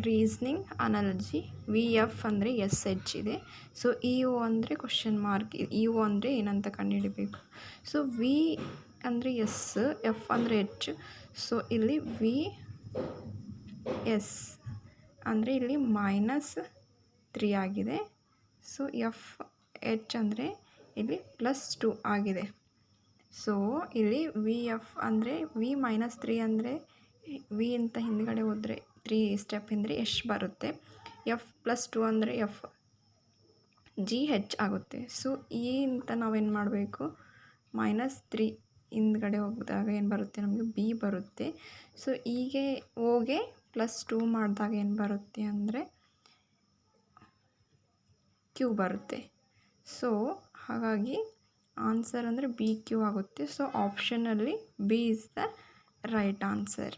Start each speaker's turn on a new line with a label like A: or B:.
A: Reasoning analogy. V F ಅಂದರೆ S H ಇದೆ. So E O ಅಂದರೆ ಕ್ವಶನ್ ಮಾರ್ಕ್. ಇ ಒ ಅಂದರೆ ಏನಂತ ಕಂಡುಹಿಡಿಬೇಕು. ಸೊ ವಿ ಅಂದರೆ ಎಸ್, ಎಫ್ ಅಂದರೆ ಎಚ್. ಸೊ ಇಲ್ಲಿ ವಿ ಎಸ್ ಅಂದರೆ ಇಲ್ಲಿ -3 ಆಗಿದೆ. ಸೊ ಎಫ್ ಎಚ್ ಅಂದರೆ ಇಲ್ಲಿ +2 ಆಗಿದೆ. ಸೊ ಇಲ್ಲಿ ವಿ ಎಫ್ ಅಂದರೆ ವಿ -3 ಅಂದರೆ ವಿ ಅಂತ ಹಿಂದ್ಗಡೆ ಹೋದರೆ 3 ಸ್ಟೆಪ್ ಹಿಂದೆ ಎಷ್ಟು ಬರುತ್ತೆ. ಎಫ್ +2 ಅಂದರೆ ಎಫ್ ಜಿ ಹೆಚ್ ಆಗುತ್ತೆ. ಸೊ ಈ ಅಂತ ನಾವೇನು ಮಾಡಬೇಕು, -3 ಹಿಂದ್ಗಡೆ ಹೋಗಿದಾಗ ಏನು ಬರುತ್ತೆ ನಮಗೆ ಬಿ ಬರುತ್ತೆ. ಸೊ ಹೀಗೆ ಓಗೆ +2 ಮಾಡಿದಾಗ ಏನು ಬರುತ್ತೆ ಅಂದರೆ ಕ್ಯೂ ಬರುತ್ತೆ. ಸೊ ಹಾಗಾಗಿ ಆನ್ಸರ್ ಅಂದರೆ ಬಿ ಕ್ಯೂ ಆಗುತ್ತೆ. ಸೊ ಆಪ್ಷನಲ್ಲಿ b is the right answer.